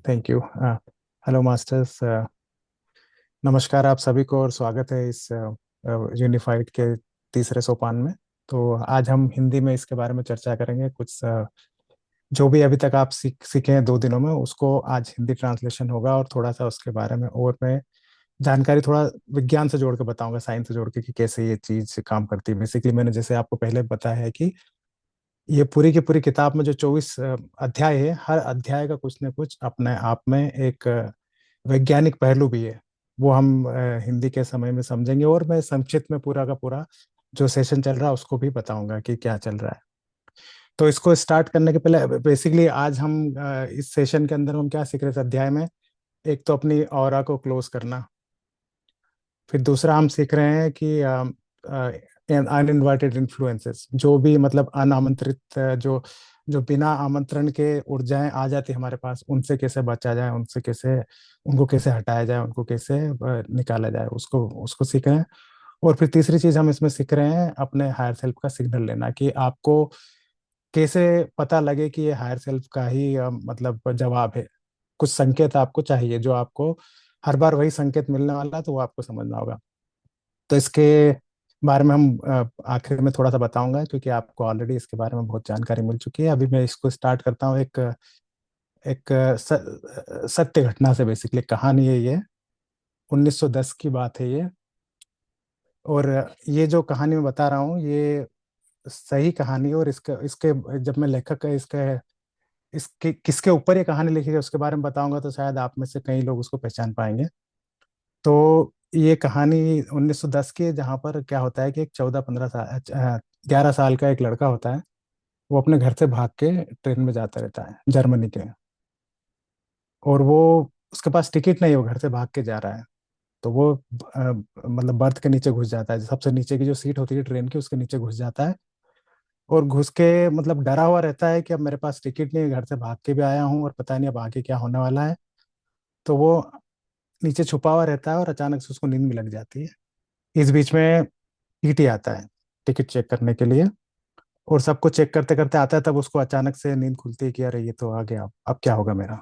Thank you. Hello masters. नमस्कार आप सभी को और स्वागत है इस यूनिफाइड के तीसरे सोपान में। तो आज हम हिंदी में इसके बारे में चर्चा करेंगे। कुछ जो भी अभी तक आप सीखे हैं 2 दिनों में, उसको आज हिंदी ट्रांसलेशन होगा और थोड़ा सा उसके बारे में और मैं जानकारी थोड़ा विज्ञान से जोड़ के बताऊंगा, साइंस से जोड़ के, कि कैसे ये चीज काम करती है। बेसिकली मैंने जैसे आपको पहले बताया है कि ये पूरी की पूरी किताब में जो 24 अध्याय है, हर अध्याय का कुछ न कुछ अपने आप में एक वैज्ञानिक पहलू भी है। वो हम हिंदी के समय में समझेंगे और मैं संक्षिप्त में पूरा का पूरा जो सेशन चल रहा है उसको भी बताऊंगा कि क्या चल रहा है। तो इसको स्टार्ट करने के पहले बेसिकली आज हम इस सेशन के अंदर हम क्या सीख रहे थे अध्याय में। एक तो अपनी ऑरा को क्लोज करना। फिर दूसरा हम सीख रहे हैं कि अनइनवाइटेड इन्फ्लुएंसेस, जो भी मतलब अनामंत्रित जो जो बिना आमंत्रण के ऊर्जाएं आ जाती हमारे पास, उनसे कैसे बचा जाए, उनसे कैसे उनको कैसे हटाया जाए, उनको कैसे निकाला जाए, उसको उसको सीख रहे हैं। और फिर तीसरी चीज हम इसमें सीख रहे हैं अपने हायर सेल्फ का सिग्नल लेना, कि आपको कैसे पता लगे कि ये हायर सेल्फ का ही मतलब जवाब है। कुछ संकेत आपको चाहिए, जो आपको हर बार वही संकेत मिलने वाला है, तो वो आपको समझना होगा। तो इसके बारे में हम आखिर में थोड़ा सा बताऊंगा, क्योंकि आपको ऑलरेडी इसके बारे में बहुत जानकारी मिल चुकी है। अभी मैं इसको स्टार्ट करता हूँ एक एक सत्य घटना से। बेसिकली कहानी है ये, 1910 की बात है ये। और ये जो कहानी मैं बता रहा हूँ, ये सही कहानी है। और इसके इसके जब मैं लेखक है इसके इसके किसके ऊपर ये कहानी लिखी है उसके बारे में बताऊंगा, तो शायद आप में से कई लोग उसको पहचान पाएंगे। तो ये कहानी 1910 की है, जहाँ पर क्या होता है कि एक 14-15 साल 11 साल का एक लड़का होता है। वो अपने घर से भाग के ट्रेन में जाता रहता है जर्मनी के। और वो उसके पास टिकट नहीं है, वो घर से भाग के जा रहा है। तो वो मतलब बर्थ के नीचे घुस जाता है, सबसे नीचे की जो सीट होती है ट्रेन की, उसके नीचे घुस जाता है। और घुस के मतलब डरा हुआ रहता है कि अब मेरे पास टिकट नहीं है, घर से भाग के भी आया हूँ और पता नहीं अब आगे क्या होने वाला है। तो वो नीचे छुपा हुआ रहता है और अचानक से उसको नींद में लग जाती है। इस बीच में टीटी आता है टिकट चेक करने के लिए। और सबको चेक करते करते आता है, तब उसको अचानक से नींद खुलती है कि अरे ये तो आ गया, अब क्या होगा मेरा।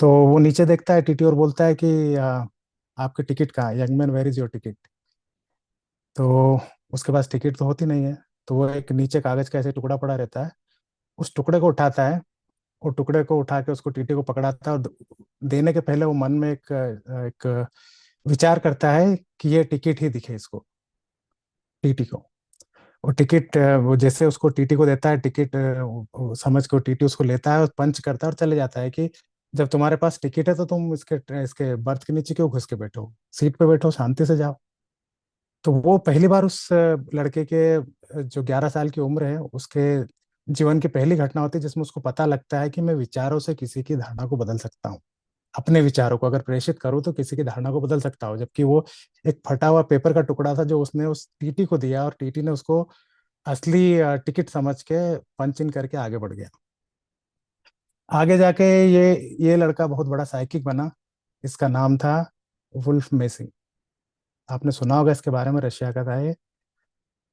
तो वो नीचे देखता है टीटी और बोलता है कि आपकी टिकट कहाँ है, young man where is your ticket. तो उसके पास टिकट तो होती नहीं है। तो वो एक नीचे कागज का ऐसे टुकड़ा पड़ा रहता है, उस टुकड़े को उठाता है। और टुकड़े को उठा के उसको टीटी को पकड़ाता है। और देने के पहले वो मन में एक विचार करता है कि ये टिकट ही दिखे इसको, टीटी को। और टिकट वो जैसे उसको टीटी को देता है टिकट, वो समझ के वो टीटी उसको लेता है और पंच करता है और चले जाता है कि जब तुम्हारे पास टिकट है तो तुम इसके इसके बर्थ के नीचे क्यों घुस के बैठो, सीट पे बैठो, शांति से जाओ। तो वो पहली बार उस लड़के के जो 11 साल की उम्र है, उसके जीवन की पहली घटना होती है जिसमें उसको पता लगता है कि मैं विचारों से किसी की धारणा को बदल सकता हूँ। अपने विचारों को अगर प्रेषित करूँ तो किसी की धारणा को बदल सकता हूँ। जबकि वो एक फटा हुआ पेपर का टुकड़ा था जो उसने उस टीटी को दिया, और टीटी ने उसको असली टिकट समझ के पंच इन करके आगे बढ़ गया। आगे जाके ये लड़का बहुत बड़ा साइकिक बना। इसका नाम था वुल्फ मेसिंग। आपने सुना होगा इसके बारे में, रशिया का था ये।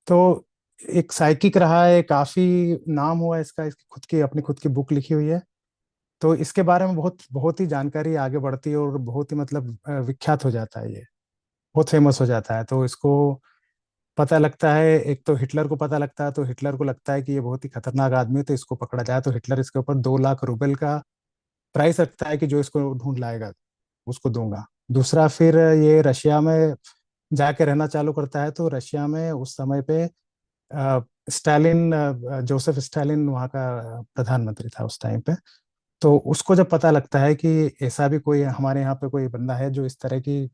तो एक साइकिक रहा है, काफी नाम हुआ इसका, इसकी खुद की अपनी खुद की बुक लिखी हुई है। तो इसके बारे में बहुत बहुत ही जानकारी आगे बढ़ती है और बहुत ही मतलब विख्यात हो जाता है ये, बहुत फेमस हो जाता है। तो इसको पता लगता है, एक तो हिटलर को पता लगता है, तो हिटलर को लगता है कि ये बहुत ही खतरनाक आदमी है, तो इसको पकड़ा जाए। तो हिटलर इसके ऊपर 2 लाख रुपए का प्राइस रखता है कि जो इसको ढूंढ लाएगा उसको दूंगा। दूसरा, फिर ये रशिया में जाके रहना चालू करता है। तो रशिया में उस समय पे स्टालिन, जोसेफ स्टालिन वहाँ का प्रधानमंत्री था उस टाइम पे। तो उसको जब पता लगता है कि ऐसा भी कोई हमारे यहाँ पे कोई बंदा है जो इस तरह की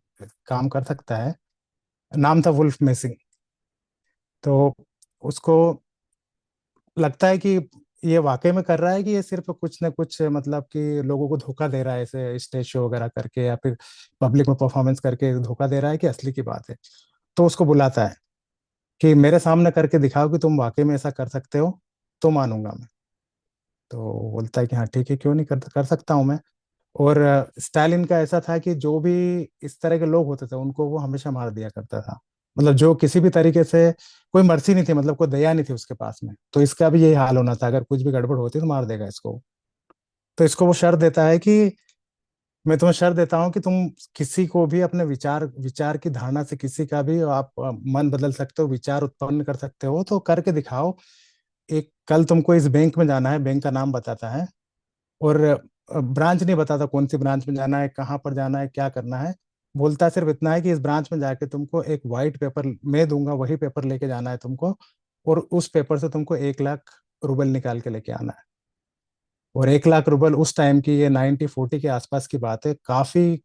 काम कर सकता है, नाम था वुल्फ मेसिंग। तो उसको लगता है कि ये वाकई में कर रहा है कि ये सिर्फ कुछ ना कुछ मतलब कि लोगों को धोखा दे रहा है, ऐसे स्टेज शो वगैरह करके या फिर पब्लिक में परफॉर्मेंस करके धोखा दे रहा है, कि असली की बात है। तो उसको बुलाता है कि मेरे सामने करके दिखाओ कि तुम वाकई में ऐसा कर सकते हो, तो मानूंगा मैं। तो वो बोलता है कि हाँ ठीक है, क्यों नहीं कर कर सकता हूँ मैं। और स्टालिन का ऐसा था कि जो भी इस तरह के लोग होते थे उनको वो हमेशा मार दिया करता था। मतलब जो किसी भी तरीके से, कोई मर्सी नहीं थी, मतलब कोई दया नहीं थी उसके पास में। तो इसका भी यही हाल होना था, अगर कुछ भी गड़बड़ होती तो मार देगा इसको। तो इसको वो शर्त देता है कि मैं तुम्हें शर्त देता हूँ कि तुम किसी को भी अपने विचार विचार की धारणा से किसी का भी आप मन बदल सकते हो, विचार उत्पन्न कर सकते हो, तो करके दिखाओ। एक कल तुमको इस बैंक में जाना है, बैंक का नाम बताता है, और ब्रांच नहीं बताता कौन सी ब्रांच में जाना है, कहाँ पर जाना है, क्या करना है। बोलता सिर्फ इतना है कि इस ब्रांच में जाके तुमको एक वाइट पेपर मैं दूंगा, वही पेपर लेके जाना है तुमको, और उस पेपर से तुमको 1 लाख रुपए निकाल के लेके आना है। और 1 लाख रुपए उस टाइम की, ये 1940 के आसपास की बात है, काफी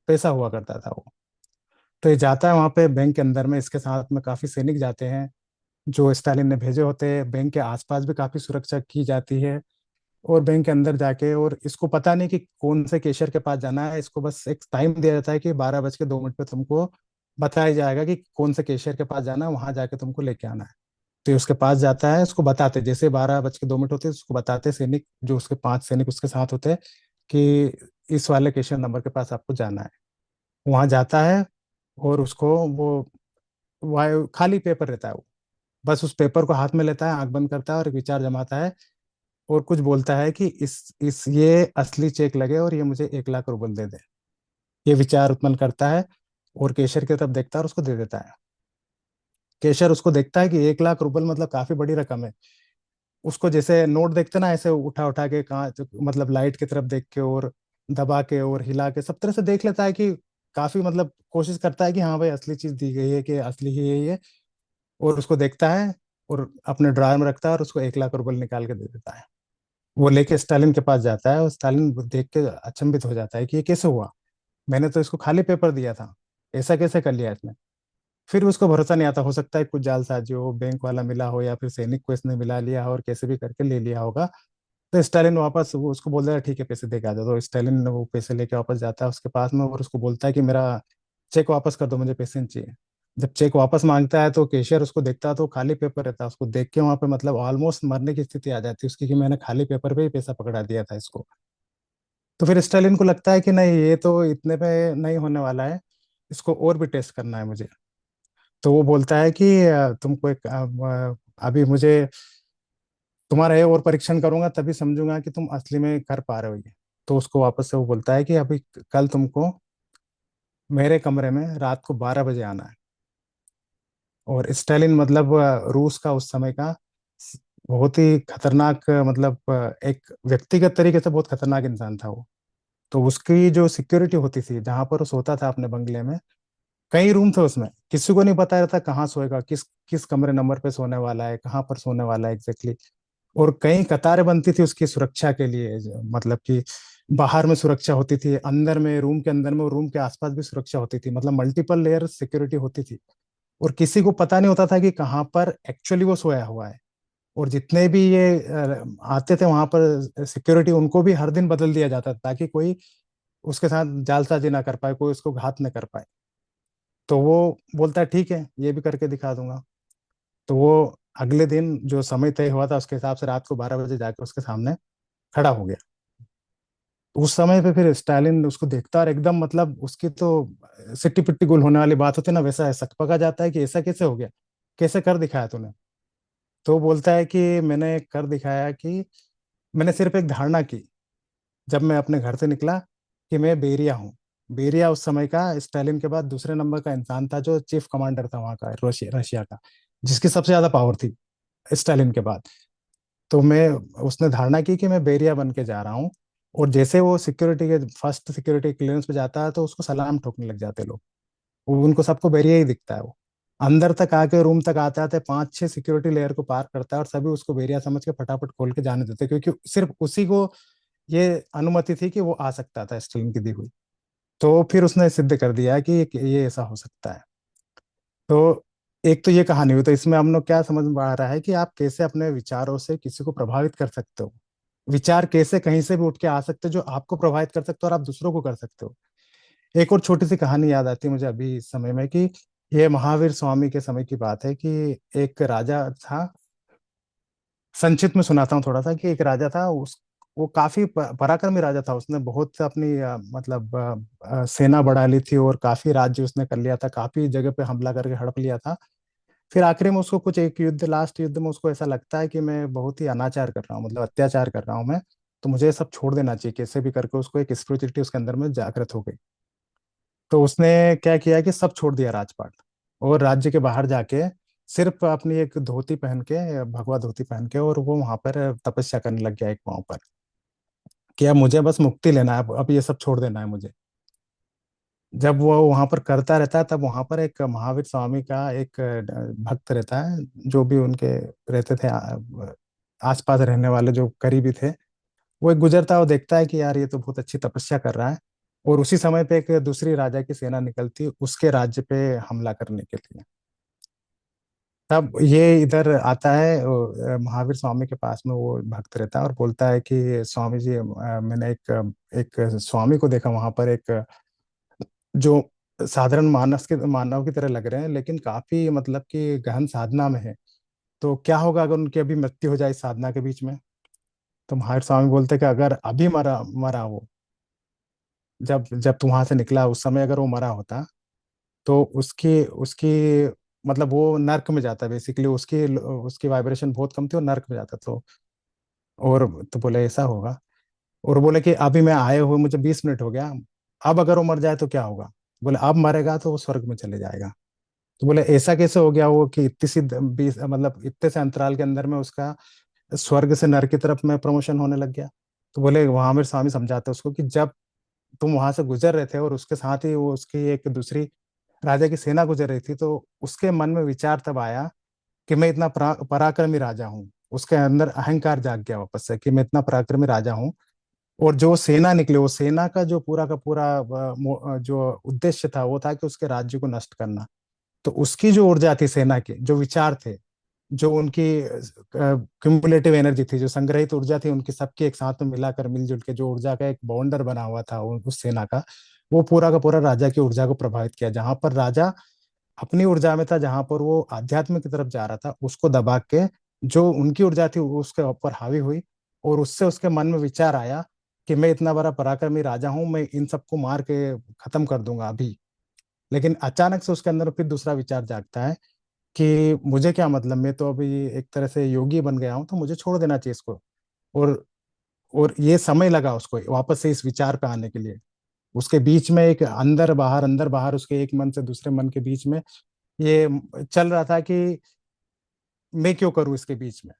पैसा हुआ करता था वो। तो ये जाता है वहां पे बैंक के अंदर में, इसके साथ में काफी सैनिक जाते हैं जो स्टालिन ने भेजे होते हैं। बैंक के आसपास भी काफी सुरक्षा की जाती है। और बैंक के अंदर जाके, और इसको पता नहीं कि कौन से केशियर के पास जाना है, इसको बस एक टाइम दिया जाता है कि 12 बज के 2 मिनट पे तुमको बताया जाएगा कि कौन से केशियर के पास जाना है, वहां जाके तुमको लेके आना है। तो ये उसके पास जाता है, उसको बताते, जैसे 12 बज के 2 मिनट होते हैं, उसको बताते सैनिक, जो उसके 5 सैनिक उसके साथ होते हैं, कि इस वाले केशियर नंबर के पास आपको जाना है। वहां जाता है, और उसको वो खाली पेपर रहता है वो, बस उस पेपर को हाथ में लेता है, आंख बंद करता है और एक विचार जमाता है, और कुछ बोलता है कि इस ये असली चेक लगे और ये मुझे 1 लाख रुपए दे दे। ये विचार उत्पन्न करता है, और केशर की तरफ देखता है और उसको दे देता है। केशर उसको देखता है कि 1 लाख रुपए मतलब काफी बड़ी रकम है। उसको जैसे नोट देखते ना, ऐसे उठा उठा के, कहाँ मतलब लाइट की तरफ देख के, और दबा के और हिला के, सब तरह से देख लेता है कि काफी, मतलब कोशिश करता है कि हाँ भाई असली चीज दी गई है, कि असली ही है ये। और उसको देखता है, और अपने ड्रायर में रखता है, और उसको 1 लाख रुपए निकाल के दे देता है। वो लेके स्टालिन के पास जाता है, और स्टालिन देख के अचंभित हो जाता है कि ये कैसे हुआ, मैंने तो इसको खाली पेपर दिया था, ऐसा कैसे कर लिया इसने। फिर उसको भरोसा नहीं आता, हो सकता है कुछ जालसाजी हो, बैंक वाला मिला हो, या फिर सैनिक को इसने मिला लिया हो और कैसे भी करके ले लिया होगा। तो स्टालिन वापस वो उसको बोल देगा ठीक है पैसे दे के आ जाओ। तो स्टालिन वो पैसे लेके वापस जाता है उसके पास में, और उसको बोलता है कि मेरा चेक वापस कर दो, मुझे पैसे नहीं चाहिए। जब चेक वापस मांगता है, तो कैशियर उसको देखता है, तो खाली पेपर रहता है। उसको देख के वहां पे मतलब ऑलमोस्ट मरने की स्थिति आ जाती है उसकी, कि मैंने खाली पेपर पे ही पैसा पकड़ा दिया था इसको। तो फिर स्टालिन को लगता है कि नहीं, ये तो इतने पे नहीं होने वाला है, इसको और भी टेस्ट करना है मुझे। तो वो बोलता है कि तुमको एक अभी मुझे तुम्हारा ये और परीक्षण करूंगा, तभी समझूंगा कि तुम असली में कर पा रहे हो ये। तो उसको वापस से वो बोलता है कि अभी कल तुमको मेरे कमरे में रात को 12 बजे आना है। और स्टालिन मतलब रूस का उस समय का बहुत ही खतरनाक, मतलब एक व्यक्तिगत तरीके से बहुत खतरनाक इंसान था वो। तो उसकी जो सिक्योरिटी होती थी, जहां पर वो सोता था अपने बंगले में, कई रूम थे उसमें, किसी को नहीं पता रहता कहाँ सोएगा, किस किस कमरे नंबर पे सोने वाला है, कहाँ पर सोने वाला है एग्जैक्टली। और कई कतारें बनती थी उसकी सुरक्षा के लिए, मतलब कि बाहर में सुरक्षा होती थी, अंदर में रूम के अंदर में और रूम के आसपास भी सुरक्षा होती थी, मतलब मल्टीपल लेयर सिक्योरिटी होती थी। और किसी को पता नहीं होता था कि कहाँ पर एक्चुअली वो सोया हुआ है। और जितने भी ये आते थे वहां पर सिक्योरिटी, उनको भी हर दिन बदल दिया जाता था, ताकि कोई उसके साथ जालसाजी ना कर पाए, कोई उसको घात न कर पाए। तो वो बोलता है ठीक है, ये भी करके दिखा दूंगा। तो वो अगले दिन जो समय तय हुआ था उसके हिसाब से रात को 12 बजे जाके उसके सामने खड़ा हो गया। उस समय पे फिर स्टालिन उसको देखता, और एकदम मतलब उसकी तो सिट्टी पिट्टी गुल होने वाली बात होती है ना, वैसा है, सकपका जाता है कि ऐसा कैसे हो गया, कैसे कर दिखाया तूने। तो वो बोलता है कि मैंने कर दिखाया कि मैंने सिर्फ एक धारणा की, जब मैं अपने घर से निकला, कि मैं बेरिया हूँ। बेरिया उस समय का स्टालिन के बाद दूसरे नंबर का इंसान था, जो चीफ कमांडर था वहाँ का, रशिया रशिया का, जिसकी सबसे ज्यादा पावर थी स्टालिन के बाद। तो मैं उसने धारणा की कि मैं बेरिया बन के जा रहा हूँ। और जैसे वो सिक्योरिटी के फर्स्ट सिक्योरिटी क्लियरेंस पे जाता है, तो उसको सलाम ठोकने लग जाते लोग। उनको सबको बेरिया ही दिखता है वो। अंदर तक आके, रूम तक आते आते 5-6 सिक्योरिटी लेयर को पार करता है, और सभी उसको बेरिया समझ के फटाफट खोल के जाने देते, क्योंकि सिर्फ उसी को ये अनुमति थी कि वो आ सकता था स्टालिन की दी हुई। तो फिर उसने सिद्ध कर दिया कि ये ऐसा हो सकता है। तो एक तो ये कहानी हुई। तो इसमें हम लोग क्या समझ में आ रहा है कि आप कैसे अपने विचारों से किसी को प्रभावित कर सकते हो। विचार कैसे कहीं से भी उठ के आ सकते हो, जो आपको प्रभावित कर सकते हो और आप दूसरों को कर सकते हो। एक और छोटी सी कहानी याद आती है मुझे अभी इस समय में, कि ये महावीर स्वामी के समय की बात है, कि एक राजा था। संक्षिप्त में सुनाता हूँ थोड़ा सा, कि एक राजा था, उस वो काफी पराक्रमी राजा था। उसने बहुत अपनी मतलब सेना बढ़ा ली थी, और काफी राज्य उसने कर लिया था, काफी जगह पे हमला करके हड़प लिया था। फिर आखिरी में उसको कुछ एक युद्ध, लास्ट युद्ध में उसको ऐसा लगता है कि मैं बहुत ही अनाचार कर रहा हूँ, मतलब अत्याचार कर रहा हूँ मैं। तो मुझे ये सब छोड़ देना चाहिए, कैसे भी करके उसको एक स्पिरिचुअलिटी उसके अंदर में जागृत हो गई। तो उसने क्या किया कि सब छोड़ दिया राजपाट, और राज्य के बाहर जाके सिर्फ अपनी एक धोती पहन के, भगवा धोती पहन के, और वो वहां पर तपस्या करने लग गया एक पाँव पर, कि अब मुझे बस मुक्ति लेना है, अब ये सब छोड़ देना है मुझे। जब वो वहां पर करता रहता है, तब वहां पर एक महावीर स्वामी का एक भक्त रहता है, जो भी उनके रहते थे आसपास रहने वाले जो करीबी थे। वो एक गुजरता है, वो देखता है कि यार ये तो बहुत अच्छी तपस्या कर रहा है। और उसी समय पे एक दूसरी राजा की सेना निकलती है उसके राज्य पे हमला करने के लिए। तब ये इधर आता है, महावीर स्वामी के पास में वो भक्त रहता है और बोलता है कि स्वामी जी, मैंने एक स्वामी को देखा वहां पर, एक जो साधारण मानव की तरह लग रहे हैं, लेकिन काफी मतलब कि गहन साधना में है। तो क्या होगा अगर उनकी अभी मृत्यु हो जाए इस साधना के बीच में? तो महावीर स्वामी बोलते हैं कि अगर अभी मरा मरा वो, जब जब तू वहां से निकला उस समय अगर वो मरा होता, तो उसकी उसकी मतलब वो नर्क में जाता, बेसिकली उसकी उसकी वाइब्रेशन बहुत कम थी और नर्क में जाता। और तो बोले ऐसा होगा। और बोले कि अभी मैं आए हुए मुझे 20 मिनट हो गया, अब अगर वो मर जाए तो क्या होगा? बोले अब मरेगा तो वो स्वर्ग में चले जाएगा। तो बोले ऐसा कैसे हो गया वो कि इतनी सी 20 मतलब इतने से अंतराल के अंदर में उसका स्वर्ग से नर की तरफ में प्रमोशन होने लग गया? तो बोले वहां मेरे स्वामी समझाते उसको कि जब तुम वहां से गुजर रहे थे और उसके साथ ही वो उसकी एक दूसरी राजा की सेना गुजर रही थी, तो उसके मन में विचार तब आया कि मैं इतना पराक्रमी राजा हूँ। उसके अंदर अहंकार जाग गया वापस से कि मैं इतना पराक्रमी राजा हूँ। और जो सेना निकले, वो सेना का पूरा जो उद्देश्य था वो था कि उसके राज्य को नष्ट करना। तो उसकी जो ऊर्जा थी, सेना के जो विचार थे, जो उनकी क्यूमुलेटिव एनर्जी थी, जो संग्रहित ऊर्जा थी उनकी सबकी एक साथ में मिलाकर मिलजुल के जो ऊर्जा का एक बाउंडर बना हुआ था उस सेना वो पूरा का पूरा राजा की ऊर्जा को प्रभावित किया। जहां पर राजा अपनी ऊर्जा में था, जहां पर वो आध्यात्म की तरफ जा रहा था, उसको दबा के जो उनकी ऊर्जा थी वो उसके ऊपर हावी हुई। और उससे उसके मन में विचार आया कि मैं इतना बड़ा पराक्रमी राजा हूं, मैं इन सबको मार के खत्म कर दूंगा अभी। लेकिन अचानक से उसके अंदर फिर दूसरा विचार जागता है कि मुझे क्या मतलब, मैं तो अभी एक तरह से योगी बन गया हूं, तो मुझे छोड़ देना चाहिए इसको। और और ये समय लगा उसको वापस से इस विचार पे आने के लिए। उसके बीच में एक अंदर बाहर उसके एक मन से दूसरे मन के बीच में ये चल रहा था कि मैं क्यों करूं इसके बीच में।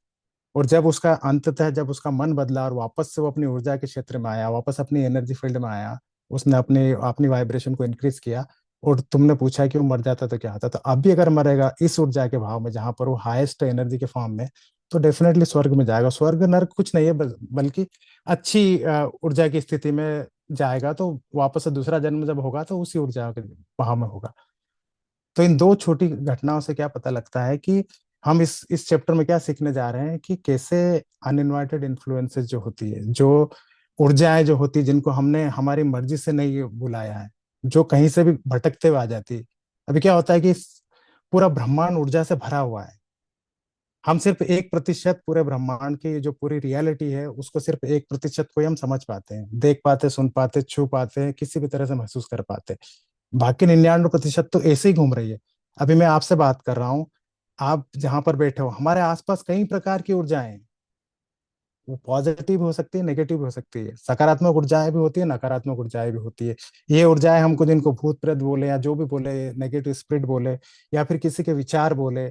और जब उसका अंततः जब उसका मन बदला और वापस से वो अपनी ऊर्जा के क्षेत्र में आया, वापस अपनी एनर्जी फील्ड में आया, उसने अपनी अपनी वाइब्रेशन को इंक्रीज किया। और तुमने पूछा कि वो मर जाता तो क्या होता, तो अब भी अगर मरेगा इस ऊर्जा के भाव में जहां पर वो हाईएस्ट एनर्जी के फॉर्म में, तो डेफिनेटली स्वर्ग में जाएगा। स्वर्ग नर्क कुछ नहीं है, बल्कि अच्छी ऊर्जा की स्थिति में जाएगा। तो वापस से दूसरा जन्म जब होगा तो उसी ऊर्जा के भाव में होगा। तो इन दो छोटी घटनाओं से क्या पता लगता है कि हम इस चैप्टर में क्या सीखने जा रहे हैं, कि कैसे अनइनवाइटेड इन्फ्लुएंसेस जो होती है, जो ऊर्जाएं जो होती है, जिनको हमने हमारी मर्जी से नहीं बुलाया है, जो कहीं से भी भटकते हुए आ जाती है। अभी क्या होता है कि पूरा ब्रह्मांड ऊर्जा से भरा हुआ है। हम सिर्फ 1% पूरे ब्रह्मांड की जो पूरी रियलिटी है उसको, सिर्फ 1% को ही हम समझ पाते हैं, देख पाते, सुन पाते, छू पाते, किसी भी तरह से महसूस कर पाते। बाकी 99% तो ऐसे ही घूम रही है। अभी मैं आपसे बात कर रहा हूँ, आप जहां पर बैठे हो, हमारे आसपास कई प्रकार की ऊर्जाएं हैं। वो पॉजिटिव हो सकती है, नेगेटिव हो सकती है, सकारात्मक ऊर्जाएं भी होती है, नकारात्मक ऊर्जाएं भी होती है। ये ऊर्जाएं हमको जिनको भूत प्रेत बोले या जो भी बोले, नेगेटिव स्पिरिट बोले, या फिर किसी के विचार बोले,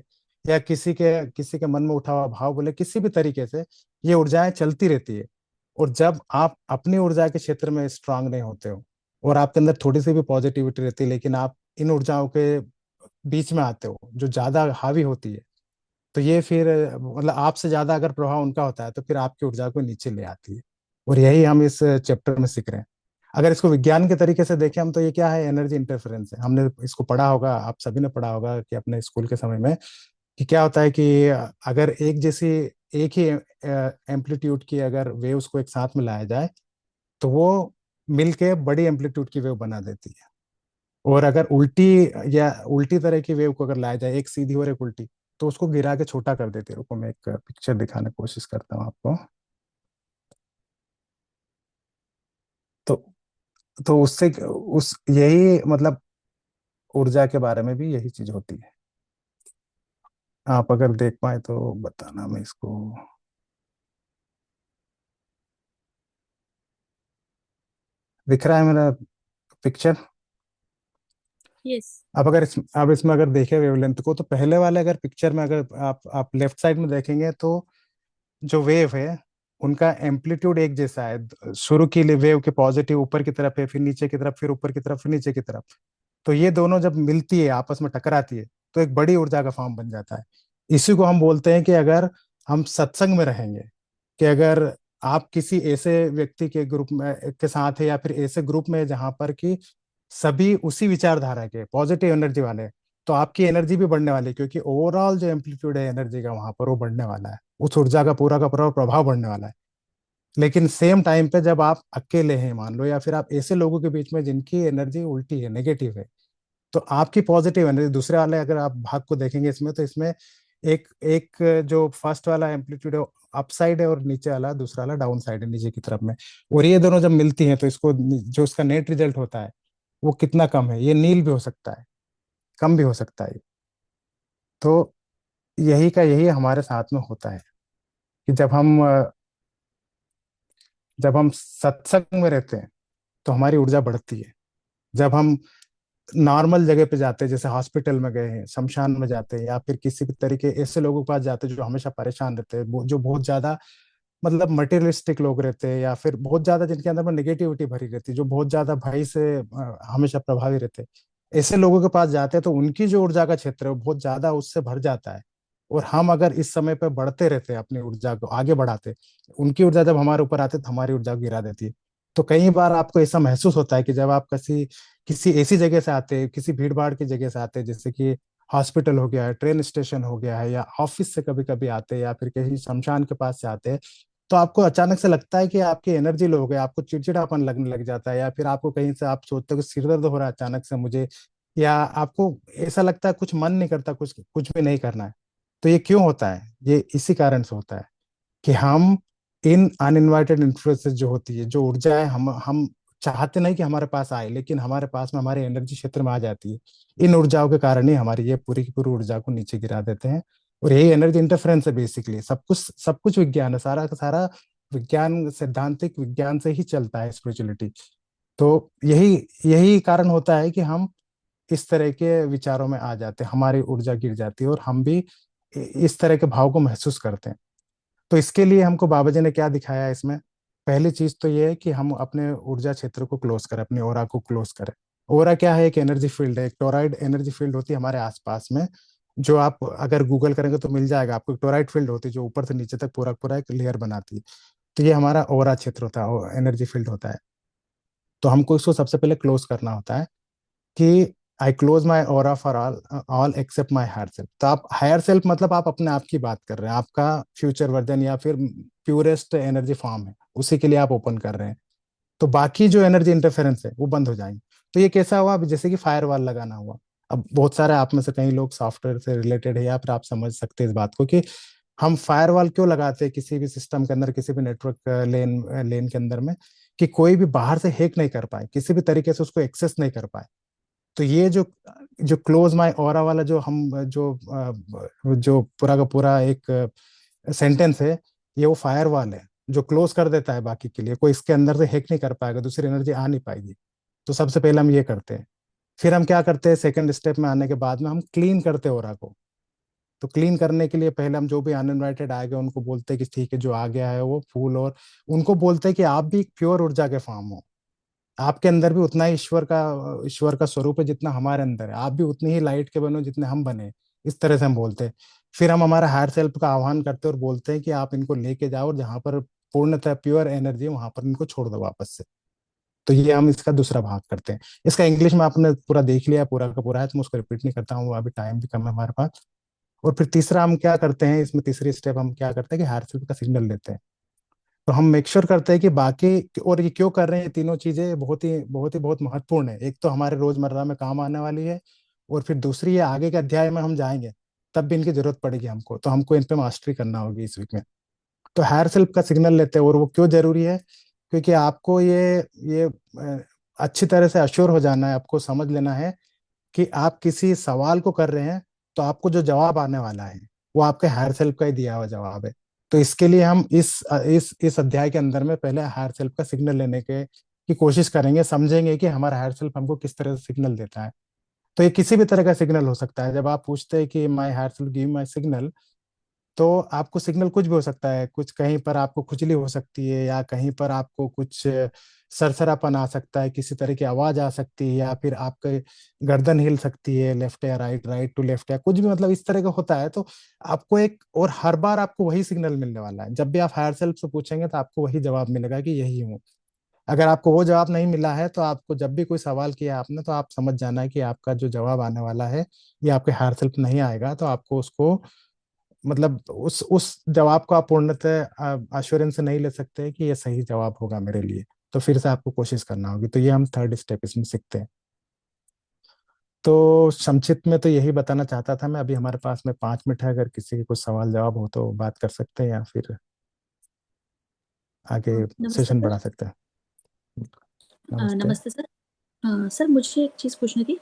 या किसी के मन में उठा हुआ भाव बोले, किसी भी तरीके से ये ऊर्जाएं चलती रहती है। और जब आप अपनी ऊर्जा के क्षेत्र में स्ट्रांग नहीं होते हो और आपके अंदर थोड़ी सी भी पॉजिटिविटी रहती है, लेकिन आप इन ऊर्जाओं के बीच में आते हो जो ज्यादा हावी होती है, तो ये फिर मतलब आपसे ज्यादा अगर प्रभाव उनका होता है तो फिर आपकी ऊर्जा को नीचे ले आती है। और यही हम इस चैप्टर में सीख रहे हैं। अगर इसको विज्ञान के तरीके से देखें हम, तो ये क्या है, एनर्जी इंटरफेरेंस है। हमने इसको पढ़ा होगा, आप सभी ने पढ़ा होगा कि अपने स्कूल के समय में, कि क्या होता है कि अगर एक ही एम्पलीट्यूड की अगर वेव्स को एक साथ में लाया जाए, तो वो मिलके बड़ी एम्पलीट्यूड की वेव बना देती है। और अगर उल्टी तरह की वेव को अगर लाया जाए, एक सीधी और एक उल्टी, तो उसको गिरा के छोटा कर देती है। रुको मैं एक पिक्चर दिखाने की कोशिश करता हूँ आपको। तो उससे उस यही मतलब ऊर्जा के बारे में भी यही चीज होती है। आप अगर देख पाए तो बताना, मैं इसको। दिख रहा है मेरा पिक्चर? यस। अब इसमें अगर देखें वेवलेंथ को, तो पहले वाले अगर पिक्चर में अगर आप लेफ्ट साइड में देखेंगे तो जो वेव है उनका एम्पलीट्यूड एक जैसा है। शुरू की वेव के पॉजिटिव ऊपर की तरफ है, फिर नीचे की तरफ, फिर ऊपर की तरफ, फिर नीचे की तरफ। तो ये दोनों जब मिलती है, आपस में टकराती है, तो एक बड़ी ऊर्जा का फॉर्म बन जाता है। इसी को हम बोलते हैं कि अगर हम सत्संग में रहेंगे, कि अगर आप किसी ऐसे व्यक्ति के ग्रुप में के साथ है, या फिर ऐसे ग्रुप में जहां पर कि सभी उसी विचारधारा के पॉजिटिव एनर्जी वाले हैं, तो आपकी एनर्जी भी बढ़ने वाली है, क्योंकि ओवरऑल जो एम्पलीट्यूड है एनर्जी का वहां पर वो बढ़ने वाला है। उस ऊर्जा का पूरा प्रभाव बढ़ने वाला है। लेकिन सेम टाइम पे जब आप अकेले हैं मान लो, या फिर आप ऐसे लोगों के बीच में जिनकी एनर्जी उल्टी है, नेगेटिव है, तो आपकी पॉजिटिव एनर्जी दूसरे वाले, अगर आप भाग को देखेंगे इसमें, तो इसमें एक एक जो फर्स्ट वाला एम्पलीट्यूड है अप साइड है, और नीचे वाला दूसरा वाला डाउन साइड है, नीचे की तरफ में। और ये दोनों जब मिलती हैं तो इसको जो इसका नेट रिजल्ट होता है वो कितना कम है, ये नील भी हो सकता है, कम भी हो सकता है। तो यही का यही हमारे साथ में होता है कि जब हम सत्संग में रहते हैं तो हमारी ऊर्जा बढ़ती है। जब हम नॉर्मल जगह पे जाते हैं, जैसे हॉस्पिटल में गए हैं, शमशान में जाते हैं, या फिर किसी भी तरीके ऐसे लोगों के पास जाते हैं जो हमेशा परेशान रहते हैं, जो बहुत ज्यादा मतलब मटेरियलिस्टिक लोग रहते हैं, या फिर बहुत ज्यादा जिनके अंदर में नेगेटिविटी भरी रहती है, जो बहुत ज्यादा भय से हमेशा प्रभावी रहते हैं, ऐसे लोगों के पास जाते हैं तो उनकी जो ऊर्जा का क्षेत्र है वो बहुत ज्यादा उससे भर जाता है। और हम अगर इस समय पे बढ़ते रहते हैं, अपनी ऊर्जा को आगे बढ़ाते, उनकी ऊर्जा जब हमारे ऊपर आती है तो हमारी ऊर्जा को गिरा देती है। तो कई बार आपको ऐसा महसूस होता है कि जब आप किसी किसी ऐसी जगह से आते हैं, किसी भीड़ भाड़ की जगह से आते हैं, जैसे कि हॉस्पिटल हो गया है, ट्रेन स्टेशन हो गया है, या ऑफिस से कभी कभी आते हैं, या फिर कहीं शमशान के पास से आते हैं, तो आपको अचानक से लगता है कि आपकी एनर्जी लो हो गई, आपको चिड़चिड़ापन लगने लग जाता है, या फिर आपको कहीं से आप सोचते हो कि सिर दर्द हो रहा है अचानक से मुझे, या आपको ऐसा लगता है कुछ मन नहीं करता, कुछ कुछ भी नहीं करना है। तो ये क्यों होता है? ये इसी कारण से होता है कि हम इन अनइनवाइटेड इन्फ्लुएंसेस जो होती है, जो ऊर्जा है, हम चाहते नहीं कि हमारे पास आए, लेकिन हमारे पास में हमारे एनर्जी क्षेत्र में आ जाती है। इन ऊर्जाओं के कारण ही हमारी ये पूरी की पूरी ऊर्जा को नीचे गिरा देते हैं। और यही एनर्जी इंटरफेरेंस है बेसिकली। सब कुछ विज्ञान है, सारा का सारा विज्ञान, सैद्धांतिक विज्ञान से ही चलता है स्पिरिचुअलिटी। तो यही यही कारण होता है कि हम इस तरह के विचारों में आ जाते हैं, हमारी ऊर्जा गिर जाती है, और हम भी इस तरह के भाव को महसूस करते हैं। तो इसके लिए हमको बाबा जी ने क्या दिखाया है इसमें? पहली चीज तो ये है कि हम अपने ऊर्जा क्षेत्र को क्लोज करें, अपने ओरा को क्लोज करें। ओरा क्या है? एक एनर्जी फील्ड है, एक टोराइड एनर्जी फील्ड होती है हमारे आसपास में, जो आप अगर गूगल करेंगे तो मिल जाएगा आपको। टोराइड फील्ड होती है जो ऊपर से नीचे तक पूरा पूरा एक लेयर बनाती है। तो ये हमारा ओरा क्षेत्र होता है, एनर्जी फील्ड होता है। तो हमको इसको सबसे पहले क्लोज करना होता है कि I close my aura for all all except my higher self. तो आप हायर सेल्फ मतलब आप अपने आप की बात कर रहे हैं, आपका फ्यूचर वर्जन या फिर प्यूरेस्ट एनर्जी फॉर्म है, उसी के लिए आप ओपन कर रहे हैं। तो बाकी जो एनर्जी इंटरफेरेंस है वो बंद हो जाएंगे। तो ये कैसा हुआ? अब जैसे कि फायर वॉल लगाना हुआ। अब बहुत सारे आप में से कई लोग सॉफ्टवेयर से रिलेटेड है, या फिर आप समझ सकते हैं इस बात को कि हम फायर वॉल क्यों लगाते हैं किसी भी सिस्टम के अंदर, किसी भी नेटवर्क लेन लेन के अंदर में, कि कोई भी बाहर से हैक नहीं कर पाए, किसी भी तरीके से उसको एक्सेस नहीं कर पाए। तो ये जो जो क्लोज माई ऑरा वाला जो हम जो पूरा का पूरा एक सेंटेंस है, ये वो फायर वॉल है जो क्लोज कर देता है बाकी के लिए। कोई इसके अंदर से हैक नहीं कर पाएगा, दूसरी एनर्जी आ नहीं पाएगी। तो सबसे पहले हम ये करते हैं। फिर हम क्या करते हैं? सेकंड स्टेप में आने के बाद में हम क्लीन करते हैं ओरा को। तो क्लीन करने के लिए पहले हम जो भी अनइनवाइटेड आ गए उनको बोलते हैं कि ठीक है, जो आ गया है वो फूल, और उनको बोलते हैं कि आप भी प्योर ऊर्जा के फॉर्म हो। आपके अंदर भी उतना ही ईश्वर का स्वरूप है जितना हमारे अंदर है। आप भी उतनी ही लाइट के बनो जितने हम बने। इस तरह से हम बोलते हैं। फिर हम हमारा हायर सेल्फ का आह्वान करते हैं और बोलते हैं कि आप इनको लेके जाओ, और जहां पर पूर्णतः प्योर एनर्जी है वहां पर इनको छोड़ दो वापस से। तो ये हम इसका दूसरा भाग करते हैं। इसका इंग्लिश में आपने पूरा देख लिया, पूरा का पूरा है, तो मैं उसको रिपीट नहीं करता हूँ, अभी टाइम भी कम है हमारे पास। और फिर तीसरा हम क्या करते हैं इसमें, तीसरी स्टेप हम क्या करते हैं कि हायर सेल्फ का सिग्नल लेते हैं। तो हम मेक श्योर करते हैं कि बाकी, और ये क्यों कर रहे हैं, ये तीनों चीजें बहुत महत्वपूर्ण है। एक तो हमारे रोजमर्रा में काम आने वाली है, और फिर दूसरी ये आगे के अध्याय में हम जाएंगे तब भी इनकी जरूरत पड़ेगी हमको, तो हमको इन पे मास्टरी करना होगी इस वीक में। तो हायर सेल्फ का सिग्नल लेते हैं, और वो क्यों जरूरी है? क्योंकि आपको ये अच्छी तरह से अश्योर हो जाना है, आपको समझ लेना है कि आप किसी सवाल को कर रहे हैं, तो आपको जो जवाब आने वाला है वो आपके हायर सेल्फ का ही दिया हुआ जवाब है। तो इसके लिए हम इस अध्याय के अंदर में पहले हायर सेल्फ का सिग्नल लेने के की कोशिश करेंगे, समझेंगे कि हमारा हायर सेल्फ हमको किस तरह से सिग्नल देता है। तो ये किसी भी तरह का सिग्नल हो सकता है। जब आप पूछते हैं कि my higher self give my signal, तो आपको सिग्नल कुछ भी हो सकता है। कुछ कहीं पर आपको खुजली हो सकती है, या कहीं पर आपको कुछ सरसरापन आ सकता है, किसी तरह की आवाज आ सकती है, या फिर आपके गर्दन हिल सकती है, लेफ्ट या राइट, राइट टू लेफ्ट, या कुछ भी मतलब इस तरह का होता है। तो आपको एक, और हर बार आपको वही सिग्नल मिलने वाला है। जब भी आप हायर सेल्फ से पूछेंगे तो आपको वही जवाब मिलेगा कि यही हूँ। अगर आपको वो जवाब नहीं मिला है, तो आपको जब भी कोई सवाल किया आपने, तो आप समझ जाना है कि आपका जो जवाब आने वाला है ये आपके हायर सेल्फ नहीं आएगा। तो आपको उसको, मतलब उस जवाब को आप पूर्णतः अश्योरेंस से नहीं ले सकते कि ये सही जवाब होगा मेरे लिए। तो फिर से आपको कोशिश करना होगी। तो ये हम थर्ड स्टेप इसमें सीखते हैं। तो संक्षिप्त में तो यही बताना चाहता था मैं। अभी हमारे पास में 5 मिनट है, अगर किसी के कुछ सवाल जवाब हो तो बात कर सकते हैं, या फिर आगे नमस्ते सेशन सर। बढ़ा सकते हैं। नमस्ते। नमस्ते सर। सर मुझे एक चीज़ पूछनी थी।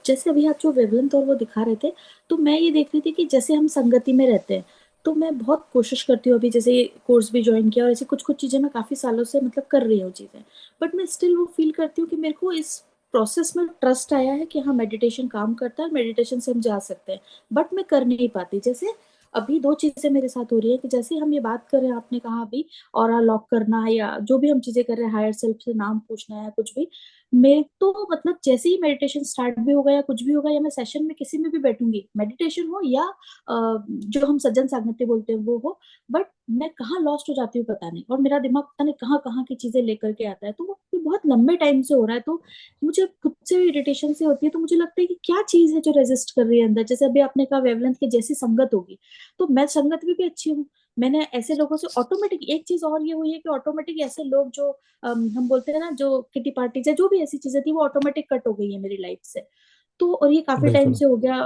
जैसे अभी आप जो वेवलेंथ और वो दिखा रहे थे, तो मैं ये देख रही थी कि जैसे हम संगति में रहते हैं, तो मैं बहुत कोशिश करती हूँ। अभी जैसे कोर्स भी ज्वाइन किया और ऐसी कुछ कुछ चीज़ें मैं काफ़ी सालों से मतलब कर रही हूँ चीज़ें, बट मैं स्टिल वो फील करती हूँ कि मेरे को इस प्रोसेस में ट्रस्ट आया है कि हाँ मेडिटेशन काम करता है, मेडिटेशन से हम जा सकते हैं, बट मैं कर नहीं पाती। जैसे अभी दो चीजें मेरे साथ हो रही है कि जैसे हम ये बात कर रहे हैं, आपने कहा अभी और लॉक करना है या जो भी हम चीजें कर रहे हैं, हायर सेल्फ से नाम पूछना है कुछ भी, मेरे तो मतलब जैसे ही मेडिटेशन स्टार्ट भी होगा या कुछ भी होगा, या मैं सेशन में किसी में भी बैठूंगी, मेडिटेशन हो या जो हम सज्जन सागत्य बोलते हैं वो हो, बट मैं कहाँ लॉस्ट हो जाती हूँ पता नहीं, और मेरा दिमाग पता नहीं कहाँ कहाँ की चीजें लेकर के आता है। तो वो बहुत लंबे टाइम से हो रहा है, तो मुझे खुद से इरिटेशन से होती है। तो मुझे लगता है कि क्या चीज है जो रेजिस्ट कर रही है अंदर। जैसे अभी आपने कहा वेवलेंथ की जैसी संगत होगी, तो मैं संगत में भी अच्छी हूँ। मैंने ऐसे लोगों से ऑटोमेटिक, एक चीज और ये हुई है कि ऑटोमेटिक ऐसे लोग जो हम बोलते हैं ना, जो किटी पार्टीज है, जो भी ऐसी चीजें थी वो ऑटोमेटिक कट हो गई है मेरी लाइफ से। तो और ये काफी टाइम बिल्कुल। से हो गया,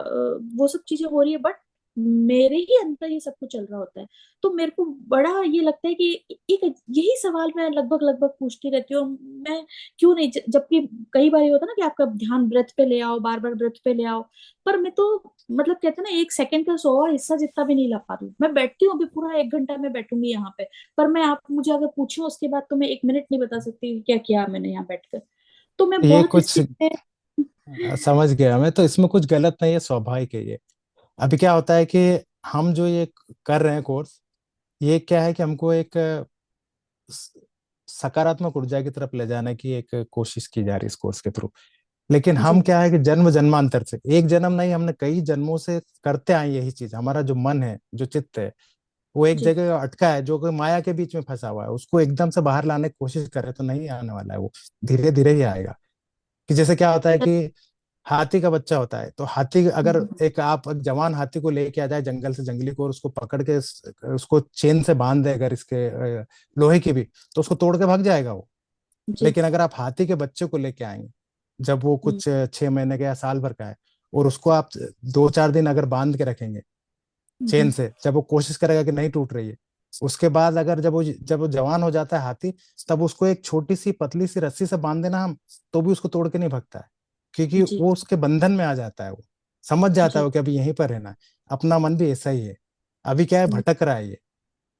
वो सब चीजें हो रही है, बट मेरे ही अंदर ये सब कुछ चल रहा होता है। तो मेरे को बड़ा ये लगता है कि एक यही सवाल मैं लगभग लगभग पूछती रहती हूँ। मैं क्यों नहीं, जबकि कई बार ये होता है ना कि आपका ध्यान ब्रेथ पे ले आओ, बार बार ब्रेथ पे ले आओ, पर मैं तो मतलब कहते हैं ना, एक सेकंड का 100वां हिस्सा जितना भी नहीं ला पा रही हूँ। मैं बैठती हूँ, अभी पूरा 1 घंटा मैं बैठूंगी यहाँ पे, पर मैं, आप मुझे अगर पूछो उसके बाद, तो मैं 1 मिनट नहीं बता सकती कि क्या किया मैंने यहाँ बैठकर। तो मैं ये बहुत इस कुछ चीज पे। समझ गया मैं। तो इसमें कुछ गलत नहीं है, स्वाभाविक है ये। अभी क्या होता है कि हम जो ये कर रहे हैं कोर्स, ये क्या है कि हमको एक स- सकारात्मक ऊर्जा की तरफ ले जाने की एक कोशिश की जा रही है इस कोर्स के थ्रू। लेकिन हम जी क्या है कि जन्म जन्मांतर से, एक जन्म नहीं, हमने कई जन्मों से करते आए यही चीज। हमारा जो मन है, जो चित्त है, वो एक जी जगह अटका है, जो कि माया के बीच में फंसा हुआ है। उसको एकदम से बाहर लाने की कोशिश करे तो नहीं आने वाला है वो, धीरे धीरे ही आएगा। कि जैसे क्या होता है कि हाथी का बच्चा होता है, तो हाथी अगर, एक आप एक जवान हाथी को लेके आ जाए जंगल से जंगली को, और उसको पकड़ के उसको चेन से बांध दे अगर, इसके लोहे की भी, तो उसको तोड़ के भाग जाएगा वो। जी लेकिन अगर आप हाथी के बच्चे को लेके आएंगे, जब वो कुछ 6 महीने का या साल भर का है, और उसको आप 2-4 दिन अगर बांध के रखेंगे चेन से, जब वो कोशिश करेगा कि नहीं टूट रही है, उसके बाद अगर जब वो जवान हो जाता है हाथी, तब उसको एक छोटी सी पतली सी रस्सी से बांध देना हम, तो भी उसको तोड़ के नहीं भगता है। क्योंकि जी वो उसके बंधन में आ जाता है। वो समझ जाता है जी वो कि अभी यहीं पर रहना है। अपना मन भी ऐसा ही है। अभी क्या है, जी भटक रहा है ये,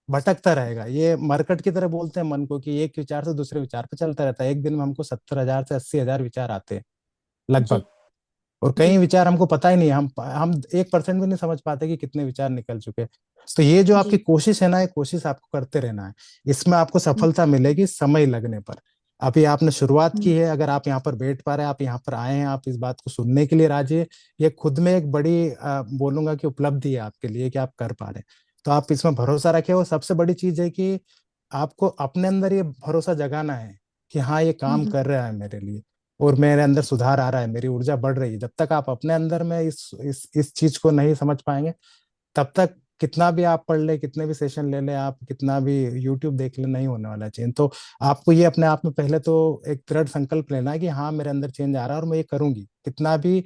भटकता रहेगा। ये मरकट की तरह बोलते हैं मन को, कि एक विचार से दूसरे विचार पे चलता रहता है। एक दिन में हमको 70,000 से 80,000 विचार आते हैं लगभग। जी और जी कई विचार हमको पता ही नहीं है, हम 1% भी नहीं समझ पाते कि कितने विचार निकल चुके हैं। तो ये जो आपकी जी कोशिश है ना, ये कोशिश आपको करते रहना है। इसमें आपको सफलता मिलेगी समय लगने पर। अभी आपने शुरुआत की है, अगर आप यहाँ पर बैठ पा रहे हैं, आप यहाँ पर आए हैं, आप इस बात को सुनने के लिए राजी है, ये खुद में एक बड़ी बोलूंगा कि उपलब्धि है आपके लिए, कि आप कर पा रहे हैं। तो आप इसमें भरोसा रखें। और सबसे बड़ी चीज है कि आपको अपने अंदर ये भरोसा जगाना है कि हाँ, ये काम कर रहा है मेरे लिए, और मेरे अंदर सुधार आ रहा है, मेरी ऊर्जा बढ़ रही है। जब तक आप अपने अंदर में इस चीज को नहीं समझ पाएंगे, तब तक कितना भी आप पढ़ ले, कितने भी सेशन ले ले, आप कितना भी यूट्यूब देख ले, नहीं होने वाला चेंज। तो आपको ये अपने आप में पहले तो एक दृढ़ संकल्प लेना है कि हाँ, मेरे अंदर चेंज आ रहा है, और मैं ये करूंगी। कितना भी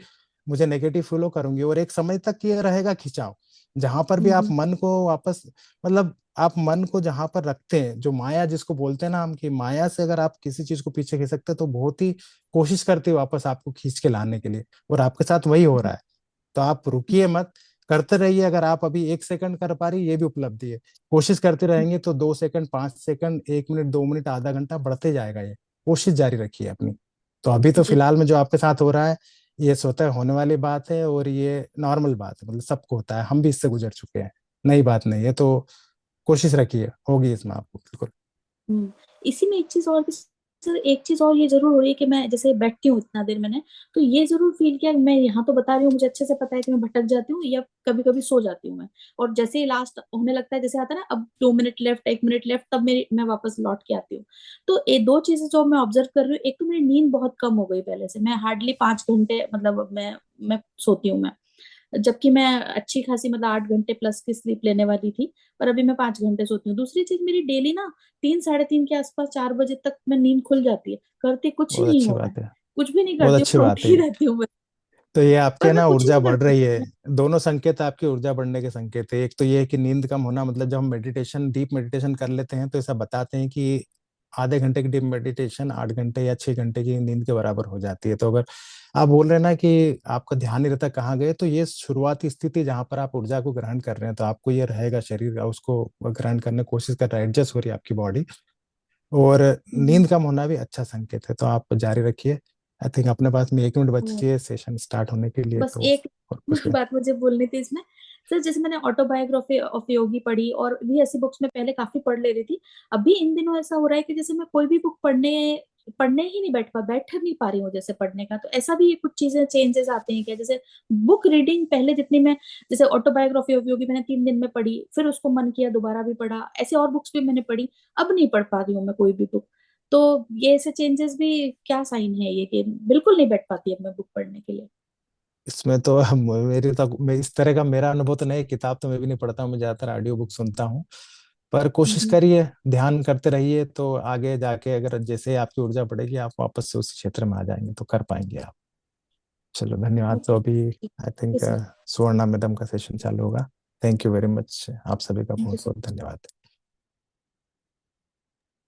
मुझे नेगेटिव फील हो, करूंगी। और एक समय तक ये रहेगा खिंचाव। जहां पर भी आप मन को वापस, मतलब आप मन को जहां पर रखते हैं, जो माया जिसको बोलते हैं ना हम, कि माया से अगर आप किसी चीज को पीछे खींच सकते हैं, तो बहुत ही कोशिश करते हैं वापस आपको खींच के लाने के लिए। और आपके साथ वही हो रहा है। तो आप रुकिए मत, करते रहिए। अगर आप अभी 1 सेकंड कर पा रही, ये भी उपलब्धि है। कोशिश करते रहेंगे तो 2 सेकंड, 5 सेकंड, 1 मिनट, 2 मिनट, आधा घंटा बढ़ते जाएगा ये। कोशिश जारी रखिए अपनी। तो अभी तो जी। फिलहाल में जो आपके साथ हो रहा है, ये स्वतः होने वाली बात है और ये नॉर्मल बात है, मतलब सबको होता है, हम भी इससे गुजर चुके हैं, नई बात नहीं है। तो कोशिश रखिए, होगी इसमें आपको बिल्कुल। इसी में एक चीज और भी सर, एक चीज और ये जरूर हो रही है कि मैं जैसे बैठती हूँ इतना देर मैंने, तो ये जरूर फील किया, मैं यहाँ तो बता रही हूँ, मुझे अच्छे से पता है कि मैं भटक जाती हूँ या कभी कभी सो जाती हूँ मैं। और जैसे ही लास्ट होने लगता है, जैसे आता है ना अब 2 मिनट लेफ्ट, 1 मिनट लेफ्ट, तब मेरी मैं वापस लौट के आती हूँ। तो ये दो चीजें जो मैं ऑब्जर्व कर रही हूँ, एक तो मेरी नींद बहुत कम हो गई पहले से, मैं हार्डली 5 घंटे मतलब मैं सोती हूँ मैं, जबकि मैं अच्छी खासी मतलब 8 घंटे प्लस की स्लीप लेने वाली थी, पर अभी मैं 5 घंटे सोती हूँ। दूसरी चीज, मेरी डेली ना 3 साढ़े 3 के आसपास 4 बजे तक मैं नींद खुल जाती है, करते कुछ बहुत नहीं अच्छी हूँ मैं, बात है। कुछ भी नहीं बहुत करती हूँ, अच्छी बात है सोती ही ये। रहती हूँ मैं, तो ये आपके पर मैं ना कुछ ऊर्जा नहीं बढ़ करती रही हूँ। है। दोनों संकेत आपकी ऊर्जा बढ़ने के संकेत है। एक तो ये है कि नींद कम होना, मतलब जब हम मेडिटेशन, डीप मेडिटेशन कर लेते हैं तो ऐसा बताते हैं कि आधे घंटे की डीप मेडिटेशन 8 घंटे या 6 घंटे की नींद के बराबर हो जाती है। तो अगर आप बोल रहे हैं ना कि आपका ध्यान नहीं रहता कहाँ गए, तो ये शुरुआती स्थिति जहाँ पर आप ऊर्जा को ग्रहण कर रहे हैं, तो आपको ये रहेगा, शरीर उसको ग्रहण करने की कोशिश कर रहा है, एडजस्ट हो रही है आपकी बॉडी। और हम्म। नींद कम होना भी अच्छा संकेत है, तो आप जारी रखिए। आई थिंक अपने पास में 1 मिनट बची है सेशन स्टार्ट होने के लिए, बस तो एक और कुछ नहीं। बात मुझे बोलनी थी इसमें सर, जैसे मैंने ऑटोबायोग्राफी ऑफ योगी पढ़ी और भी ऐसी बुक्स में पहले काफी पढ़ ले रही थी, अभी इन दिनों ऐसा हो रहा है कि जैसे मैं कोई भी बुक पढ़ने पढ़ने ही नहीं बैठ नहीं पा रही हूँ जैसे पढ़ने का। तो ऐसा भी कुछ चीजें चेंजेस आते हैं क्या, जैसे बुक रीडिंग पहले जितनी मैं, जैसे ऑटोबायोग्राफी ऑफ योगी मैंने 3 दिन में पढ़ी, फिर उसको मन किया दोबारा भी पढ़ा, ऐसे और बुक्स भी मैंने पढ़ी, अब नहीं पढ़ पा रही हूँ मैं कोई भी बुक। तो ये ऐसे चेंजेस भी क्या साइन है ये कि बिल्कुल नहीं बैठ पाती अब मैं बुक पढ़ने के लिए। इसमें तो मेरी तो मैं इस तरह का मेरा अनुभव तो नहीं, किताब तो मैं भी नहीं पढ़ता हूँ, मैं ज्यादातर ऑडियो बुक सुनता हूँ। पर कोशिश हम्म। करिए, ध्यान करते रहिए, तो आगे जाके अगर जैसे आपकी ऊर्जा बढ़ेगी, आप वापस से उस क्षेत्र में आ जाएंगे, तो कर पाएंगे आप। चलो धन्यवाद। तो ओके। अभी ठीक आई है थिंक सर। सुवर्णा मैडम का सेशन चालू होगा। थैंक यू वेरी मच, आप सभी का थैंक बहुत यू सर। बहुत धन्यवाद।